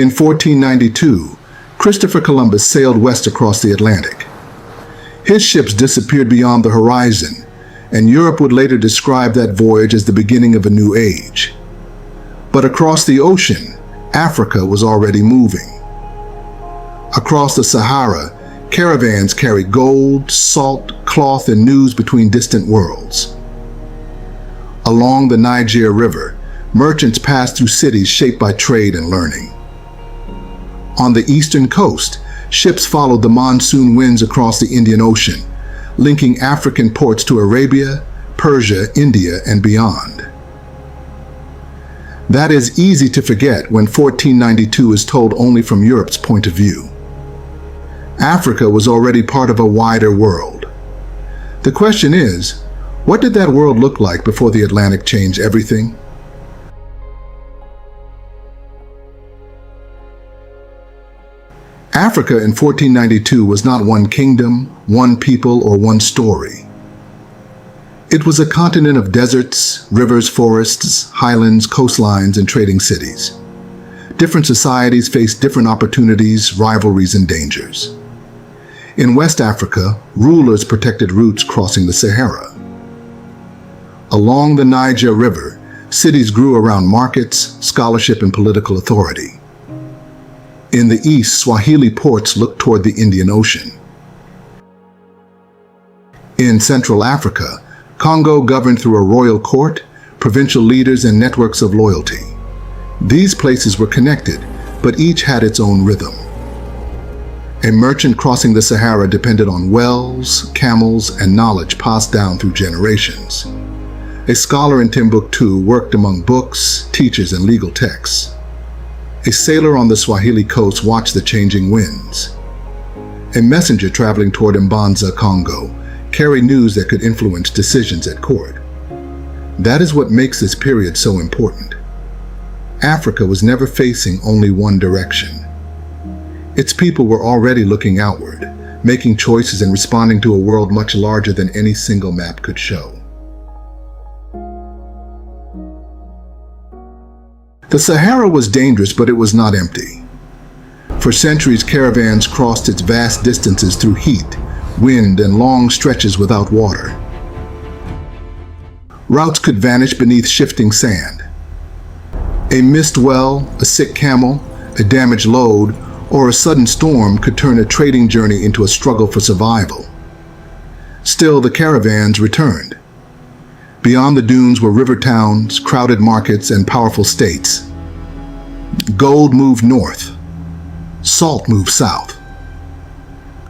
In 1492, Christopher Columbus sailed west across the Atlantic. His ships disappeared beyond the horizon, and Europe would later describe that voyage as the beginning of a new age. But across the ocean, Africa was already moving. Across the Sahara, caravans carried gold, salt, cloth, and news between distant worlds. Along the Niger River, merchants passed through cities shaped by trade and learning. On the eastern coast, ships followed the monsoon winds across the Indian Ocean, linking African ports to Arabia, Persia, India, and beyond. That is easy to forget when 1492 is told only from Europe's point of view. Africa was already part of a wider world. The question is, what did that world look like before the Atlantic changed everything? Africa in 1492 was not one kingdom, one people, or one story. It was a continent of deserts, rivers, forests, highlands, coastlines, and trading cities. Different societies faced different opportunities, rivalries, and dangers. In West Africa, rulers protected routes crossing the Sahara. Along the Niger River, cities grew around markets, scholarship, and political authority. In the east, Swahili ports looked toward the Indian Ocean. In Central Africa, Congo governed through a royal court, provincial leaders, and networks of loyalty. These places were connected, but each had its own rhythm. A merchant crossing the Sahara depended on wells, camels, and knowledge passed down through generations. A scholar in Timbuktu worked among books, teachers, and legal texts. A sailor on the Swahili coast watched the changing winds. A messenger traveling toward Mbanza, Congo, carried news that could influence decisions at court. That is what makes this period so important. Africa was never facing only one direction. Its people were already looking outward, making choices and responding to a world much larger than any single map could show. The Sahara was dangerous, but it was not empty. For centuries, caravans crossed its vast distances through heat, wind, and long stretches without water. Routes could vanish beneath shifting sand. A missed well, a sick camel, a damaged load, or a sudden storm could turn a trading journey into a struggle for survival. Still, the caravans returned. Beyond the dunes were river towns, crowded markets, and powerful states. Gold moved north. Salt moved south.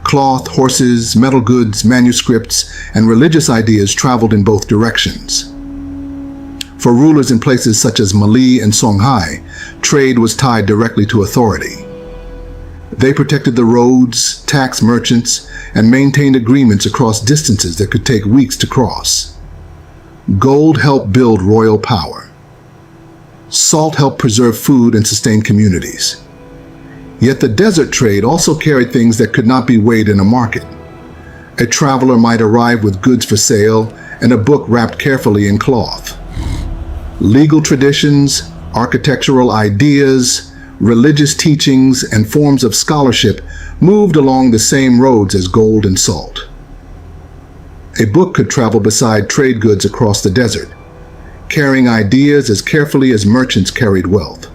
Cloth, horses, metal goods, manuscripts, and religious ideas traveled in both directions. For rulers in places such as Mali and Songhai, trade was tied directly to authority. They protected the roads, taxed merchants, and maintained agreements across distances that could take weeks to cross. Gold helped build royal power. Salt helped preserve food and sustain communities. Yet the desert trade also carried things that could not be weighed in a market. A traveler might arrive with goods for sale and a book wrapped carefully in cloth. Legal traditions, architectural ideas, religious teachings, and forms of scholarship moved along the same roads as gold and salt. A book could travel beside trade goods across the desert, carrying ideas as carefully as merchants carried wealth.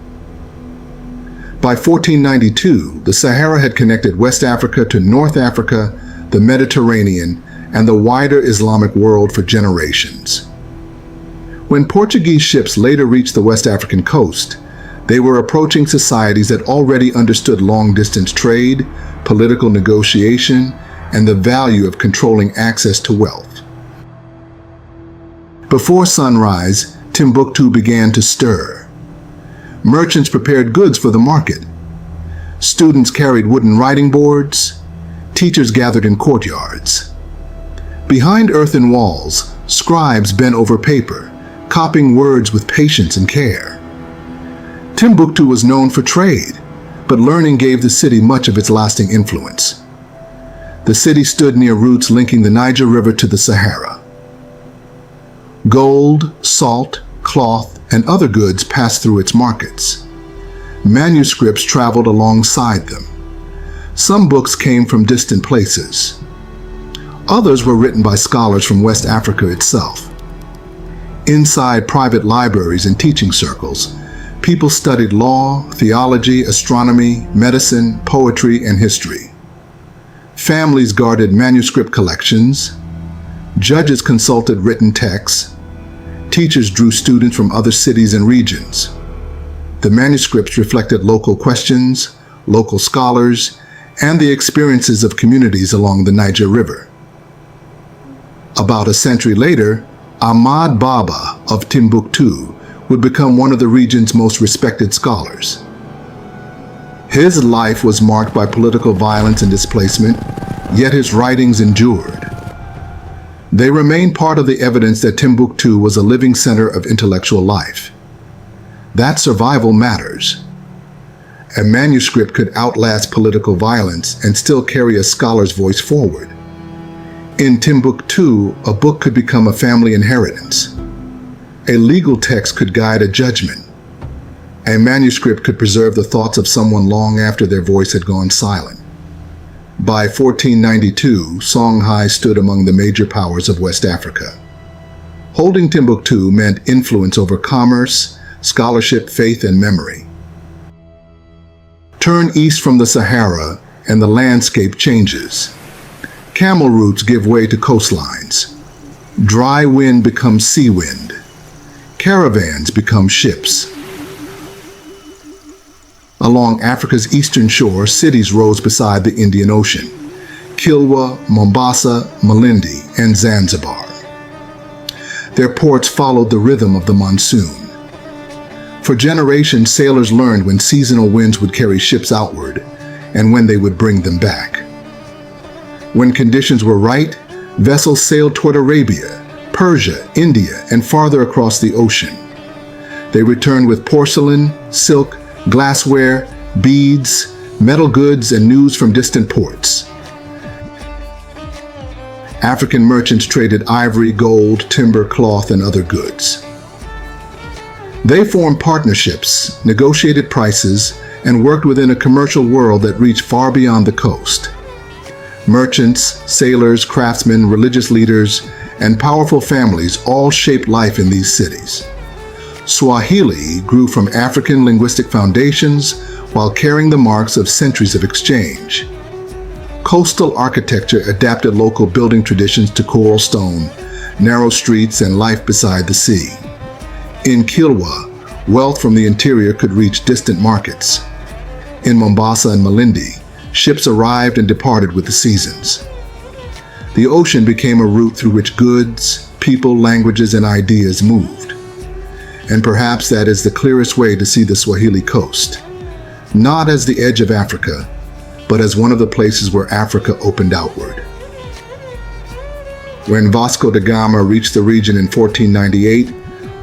By 1492, the Sahara had connected West Africa to North Africa, the Mediterranean, and the wider Islamic world for generations. When Portuguese ships later reached the West African coast, they were approaching societies that already understood long-distance trade, political negotiation, and the value of controlling access to wealth. Before sunrise, Timbuktu began to stir. Merchants prepared goods for the market. Students carried wooden writing boards. Teachers gathered in courtyards. Behind earthen walls, scribes bent over paper, copying words with patience and care. Timbuktu was known for trade, but learning gave the city much of its lasting influence. The city stood near routes linking the Niger River to the Sahara. Gold, salt, cloth, and other goods passed through its markets. Manuscripts traveled alongside them. Some books came from distant places. Others were written by scholars from West Africa itself. Inside private libraries and teaching circles, people studied law, theology, astronomy, medicine, poetry, and history. Families guarded manuscript collections. Judges consulted written texts. Teachers drew students from other cities and regions. The manuscripts reflected local questions, local scholars, and the experiences of communities along the Niger River. About a century later, Ahmad Baba of Timbuktu would become one of the region's most respected scholars. His life was marked by political violence and displacement, yet his writings endured. They remain part of the evidence that Timbuktu was a living center of intellectual life. That survival matters. A manuscript could outlast political violence and still carry a scholar's voice forward. In Timbuktu, a book could become a family inheritance. A legal text could guide a judgment. A manuscript could preserve the thoughts of someone long after their voice had gone silent. By 1492, Songhai stood among the major powers of West Africa. Holding Timbuktu meant influence over commerce, scholarship, faith, and memory. Turn east from the Sahara, and the landscape changes. Camel routes give way to coastlines. Dry wind becomes sea wind. Caravans become ships. Along Africa's eastern shore, cities rose beside the Indian Ocean: Kilwa, Mombasa, Malindi, and Zanzibar. Their ports followed the rhythm of the monsoon. For generations, sailors learned when seasonal winds would carry ships outward and when they would bring them back. When conditions were right, vessels sailed toward Arabia, Persia, India, and farther across the ocean. They returned with porcelain, silk, glassware, beads, metal goods, and news from distant ports. African merchants traded ivory, gold, timber, cloth, and other goods. They formed partnerships, negotiated prices, and worked within a commercial world that reached far beyond the coast. Merchants, sailors, craftsmen, religious leaders, and powerful families all shaped life in these cities. Swahili grew from African linguistic foundations while carrying the marks of centuries of exchange. Coastal architecture adapted local building traditions to coral stone, narrow streets, and life beside the sea. In Kilwa, wealth from the interior could reach distant markets. In Mombasa and Malindi, ships arrived and departed with the seasons. The ocean became a route through which goods, people, languages, and ideas moved. And perhaps that is the clearest way to see the Swahili coast, not as the edge of Africa, but as one of the places where Africa opened outward. When Vasco da Gama reached the region in 1498,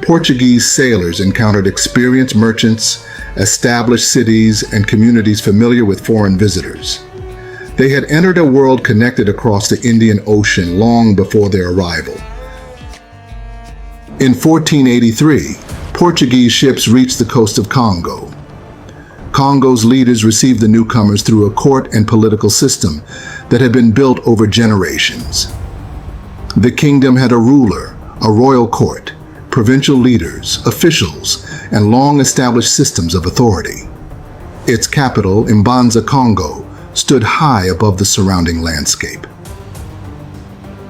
Portuguese sailors encountered experienced merchants, established cities, and communities familiar with foreign visitors. They had entered a world connected across the Indian Ocean long before their arrival. In 1483, Portuguese ships reached the coast of Congo. Congo's leaders received the newcomers through a court and political system that had been built over generations. The kingdom had a ruler, a royal court, provincial leaders, officials, and long-established systems of authority. Its capital, Mbanza, Congo, stood high above the surrounding landscape.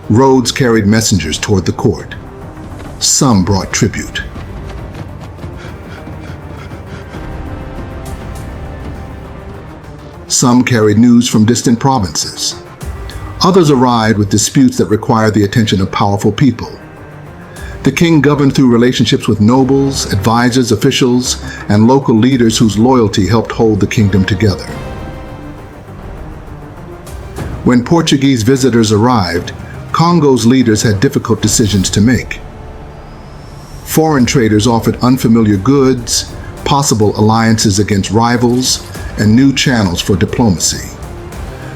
Roads carried messengers toward the court. Some brought tribute. Some carried news from distant provinces. Others arrived with disputes that required the attention of powerful people. The king governed through relationships with nobles, advisors, officials, and local leaders whose loyalty helped hold the kingdom together. When Portuguese visitors arrived, Congo's leaders had difficult decisions to make. Foreign traders offered unfamiliar goods, possible alliances against rivals, and new channels for diplomacy.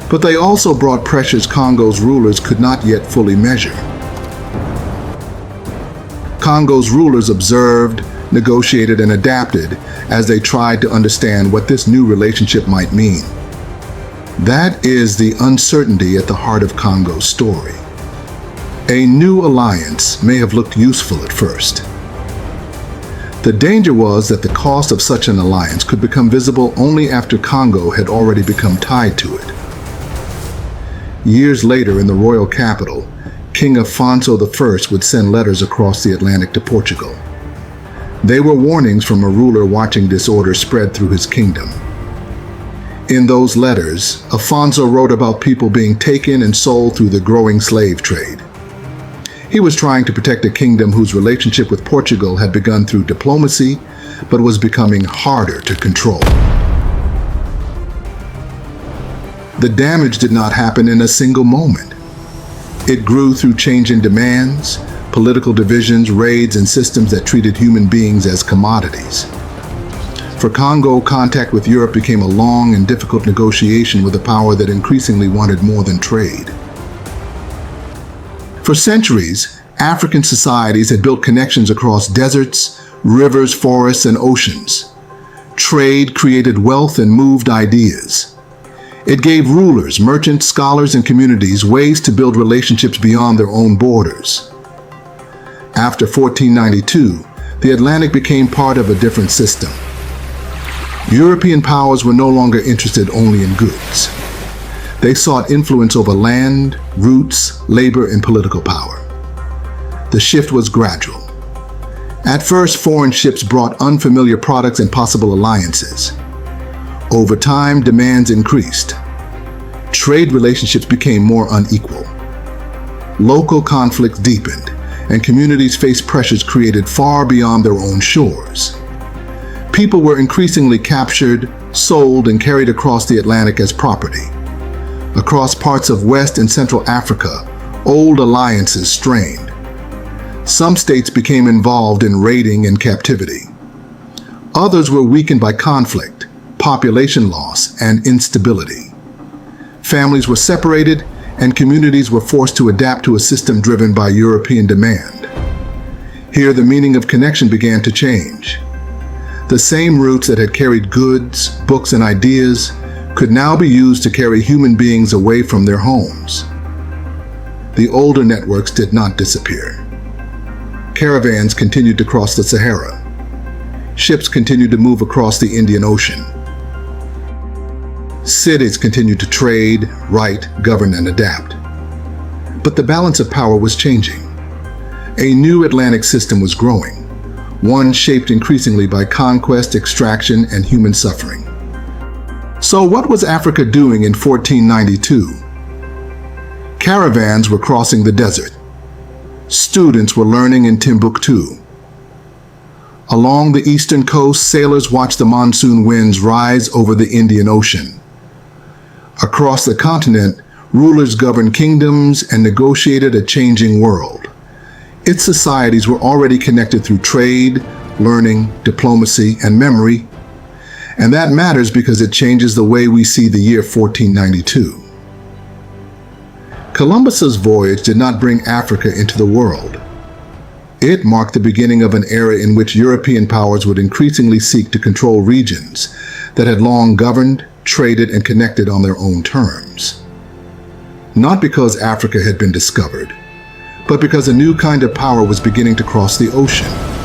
But they also brought pressures Congo's rulers could not yet fully measure. Congo's rulers observed, negotiated, and adapted as they tried to understand what this new relationship might mean. That is the uncertainty at the heart of Kongo's story. A new alliance may have looked useful at first. The danger was that the cost of such an alliance could become visible only after Kongo had already become tied to it. Years later, in the royal capital, King Afonso I would send letters across the Atlantic to Portugal. They were warnings from a ruler watching disorder spread through his kingdom. In those letters, Afonso wrote about people being taken and sold through the growing slave trade. He was trying to protect a kingdom whose relationship with Portugal had begun through diplomacy, but was becoming harder to control. The damage did not happen in a single moment. It grew through changing demands, political divisions, raids, and systems that treated human beings as commodities. For Kongo, contact with Europe became a long and difficult negotiation with a power that increasingly wanted more than trade. For centuries, African societies had built connections across deserts, rivers, forests, and oceans. Trade created wealth and moved ideas. It gave rulers, merchants, scholars, and communities ways to build relationships beyond their own borders. After 1492, the Atlantic became part of a different system. European powers were no longer interested only in goods. They sought influence over land, roots, labor, and political power. The shift was gradual. At first, foreign ships brought unfamiliar products and possible alliances. Over time, demands increased. Trade relationships became more unequal. Local conflicts deepened, and communities faced pressures created far beyond their own shores. People were increasingly captured, sold, and carried across the Atlantic as property. Across parts of West and Central Africa, old alliances strained. Some states became involved in raiding and captivity. Others were weakened by conflict, population loss, and instability. Families were separated, and communities were forced to adapt to a system driven by European demand. Here, the meaning of connection began to change. The same routes that had carried goods, books, and ideas could now be used to carry human beings away from their homes. The older networks did not disappear. Caravans continued to cross the Sahara. Ships continued to move across the Indian Ocean. Cities continued to trade, write, govern, and adapt. But the balance of power was changing. A new Atlantic system was growing, one shaped increasingly by conquest, extraction, and human suffering. So what was Africa doing in 1492? Caravans were crossing the desert. Students were learning in Timbuktu. Along the eastern coast, sailors watched the monsoon winds rise over the Indian Ocean. Across the continent, rulers governed kingdoms and negotiated a changing world. Its societies were already connected through trade, learning, diplomacy, and memory, and that matters because it changes the way we see the year 1492. Columbus's voyage did not bring Africa into the world. It marked the beginning of an era in which European powers would increasingly seek to control regions that had long governed, traded, and connected on their own terms. Not because Africa had been discovered, but because a new kind of power was beginning to cross the ocean.